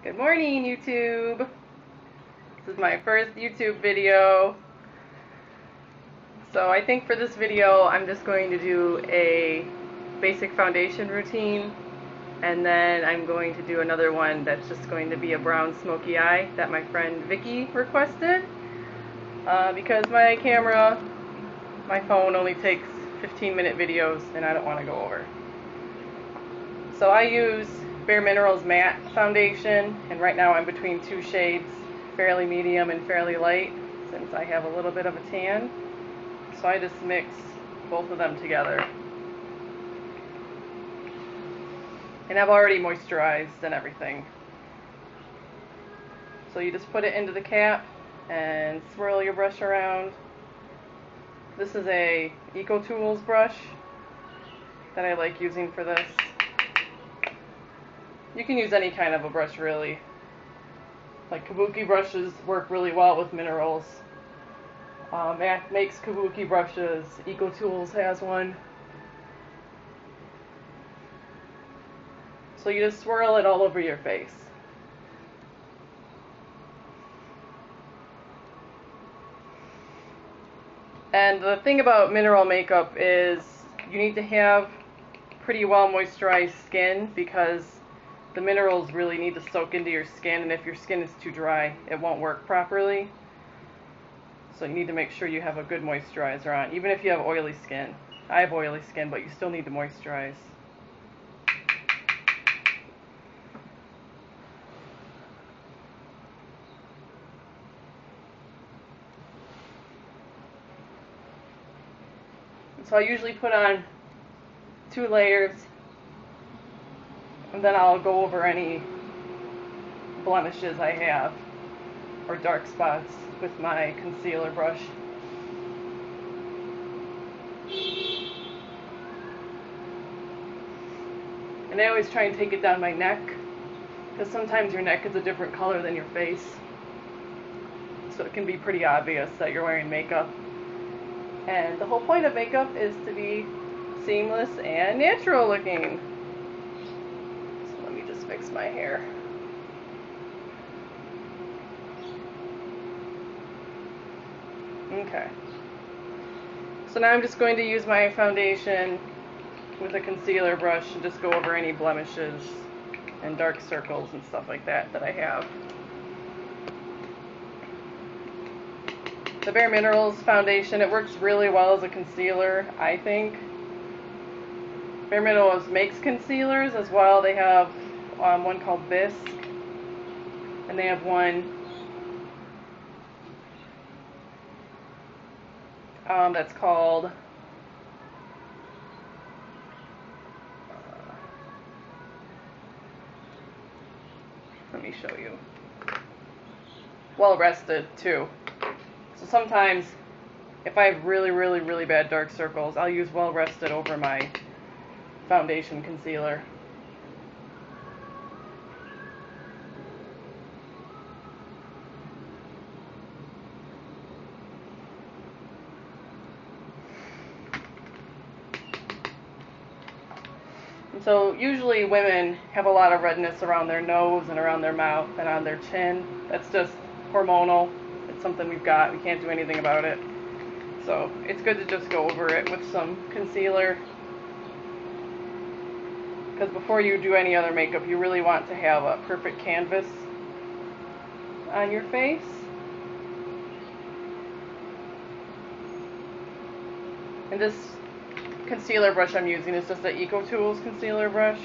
Good morning, YouTube. This is my first YouTube video. So I think for this video, I'm just going to do a basic foundation routine, and then I'm going to do another one that's just going to be a brown smoky eye that my friend Vicky requested. Because my camera, my phone only takes 15-minute videos, and I don't want to go over. So I use Bare Minerals Matte Foundation, and right now I'm between two shades, fairly medium and fairly light, since I have a little bit of a tan. So I just mix both of them together. And I've already moisturized and everything. So you just put it into the cap and swirl your brush around. This is a EcoTools brush that I like using for this. You can use any kind of a brush, really. Like kabuki brushes work really well with minerals. MAC makes kabuki brushes. EcoTools has one. So you just swirl it all over your face. And the thing about mineral makeup is you need to have pretty well moisturized skin, because the minerals really need to soak into your skin, and if your skin is too dry, it won't work properly. So you need to make sure you have a good moisturizer on, even if you have oily skin. I have oily skin, but you still need to moisturize. So I usually put on 2 layers, and then I'll go over any blemishes I have or dark spots with my concealer brush. And I always try and take it down my neck, because sometimes your neck is a different color than your face. So it can be pretty obvious that you're wearing makeup. And the whole point of makeup is to be seamless and natural looking. So let me just fix my hair. Okay. So now I'm just going to use my foundation with a concealer brush and just go over any blemishes and dark circles and stuff like that that I have. The Bare Minerals foundation, it works really well as a concealer, I think. Bare Minerals makes concealers as well. They have one called Bisque, and they have one that's called let me show you. Well Rested too. So sometimes, if I have really bad dark circles, I'll use Well Rested over my foundation concealer. And so usually women have a lot of redness around their nose and around their mouth and on their chin. That's just hormonal. It's something we've got. We can't do anything about it. So it's good to just go over it with some concealer, because before you do any other makeup, you really want to have a perfect canvas on your face. And this concealer brush I'm using is just an EcoTools concealer brush.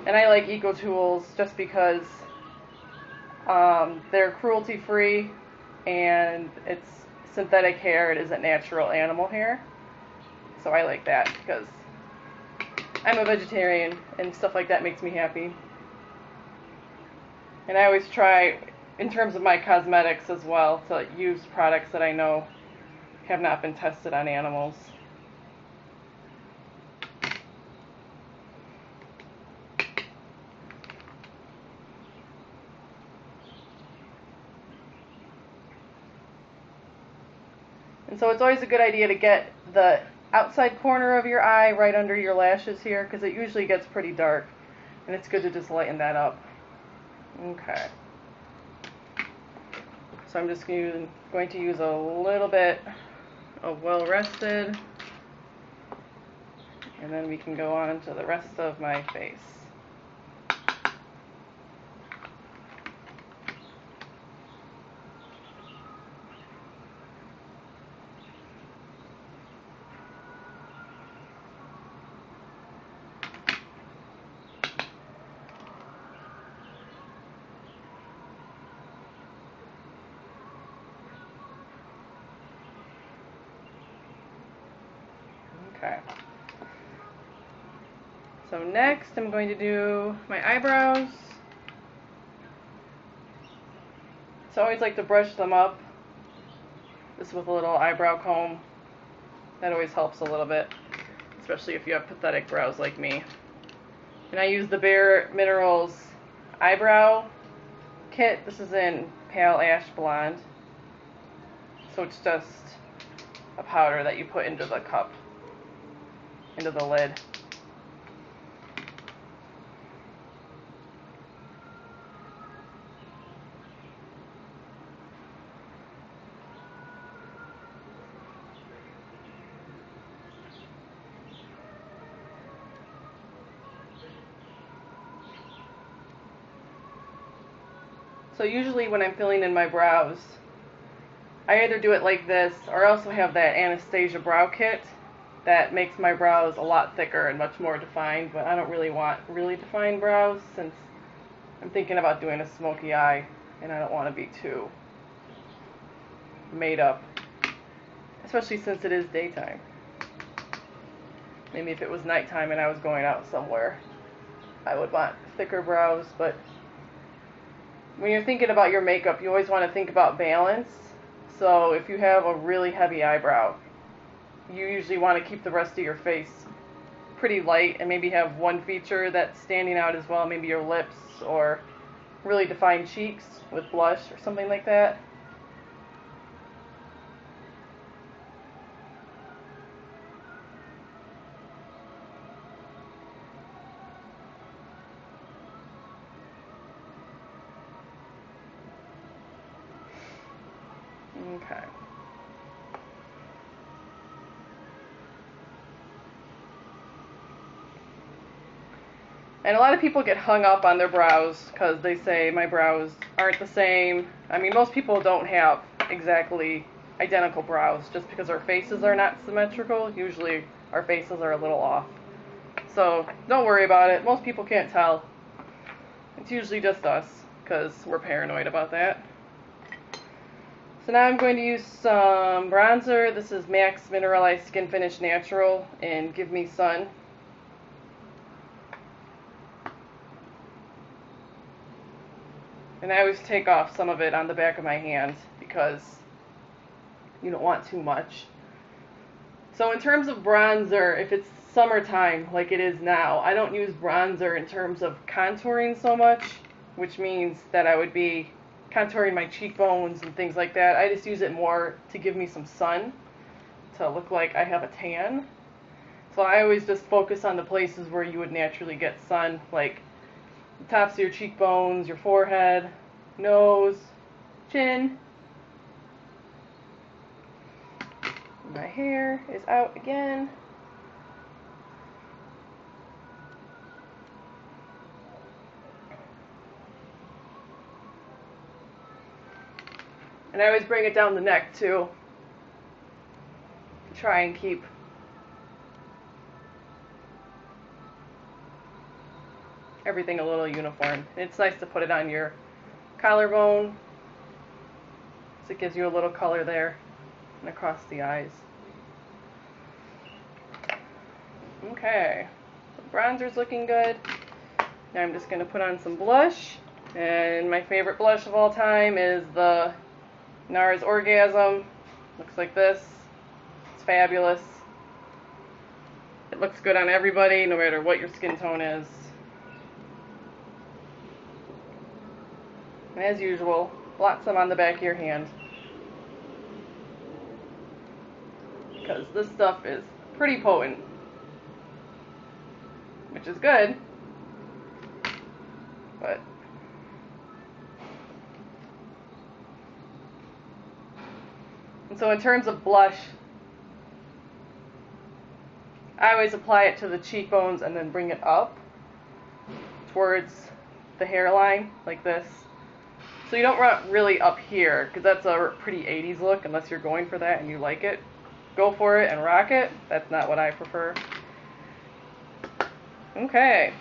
And I like EcoTools just because they're cruelty-free, and it's synthetic hair. It isn't natural animal hair. So I like that, because I'm a vegetarian, and stuff like that makes me happy. And I always try, in terms of my cosmetics as well, to use products that I know have not been tested on animals. And so it's always a good idea to get the outside corner of your eye right under your lashes here, because it usually gets pretty dark. And it's good to just lighten that up. Okay. So I'm just going to use a little bit of Well Rested, and then we can go on to the rest of my face. Okay. So next I'm going to do my eyebrows. So I always like to brush them up, just with a little eyebrow comb. That always helps a little bit, especially if you have pathetic brows like me. And I use the Bare Minerals eyebrow kit. This is in Pale Ash Blonde. So it's just a powder that you put into the cup, into the lid. So usually when I'm filling in my brows, I either do it like this, or I also have that Anastasia brow kit that makes my brows a lot thicker and much more defined, but I don't really want really defined brows since I'm thinking about doing a smoky eye and I don't want to be too made up, especially since it is daytime. Maybe if it was nighttime and I was going out somewhere, I would want thicker brows, but when you're thinking about your makeup, you always want to think about balance. So if you have a really heavy eyebrow, you usually want to keep the rest of your face pretty light and maybe have one feature that's standing out as well, maybe your lips or really defined cheeks with blush or something like that. Okay. And a lot of people get hung up on their brows because they say my brows aren't the same. I mean, most people don't have exactly identical brows just because our faces are not symmetrical. Usually our faces are a little off. So don't worry about it. Most people can't tell. It's usually just us because we're paranoid about that. So now I'm going to use some bronzer. This is MAC's Mineralized Skin Finish Natural in Give Me Sun. And I always take off some of it on the back of my hand because you don't want too much. So in terms of bronzer, if it's summertime like it is now, I don't use bronzer in terms of contouring so much, which means that I would be contouring my cheekbones and things like that. I just use it more to give me some sun, to look like I have a tan. So I always just focus on the places where you would naturally get sun, like the tops of your cheekbones, your forehead, nose, chin. My hair is out again. And I always bring it down the neck too, to try and keep everything a little uniform. And it's nice to put it on your collarbone, so it gives you a little color there and across the eyes. Okay, the bronzer's looking good. Now I'm just going to put on some blush, and my favorite blush of all time is the NARS Orgasm. Looks like this. It's fabulous. It looks good on everybody, no matter what your skin tone is. And as usual, blot some on the back of your hand, because this stuff is pretty potent, which is good. But and so in terms of blush, I always apply it to the cheekbones and then bring it up towards the hairline like this. So you don't want really up here, because that's a pretty 80s look unless you're going for that and you like it. Go for it and rock it. That's not what I prefer. Okay.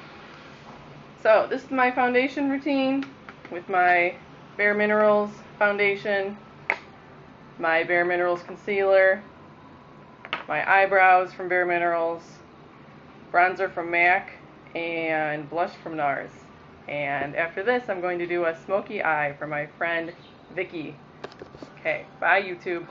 So this is my foundation routine with my Bare Minerals foundation, my Bare Minerals concealer, my eyebrows from Bare Minerals, bronzer from MAC, and blush from NARS. And after this, I'm going to do a smoky eye for my friend Vicky. Okay, bye YouTube.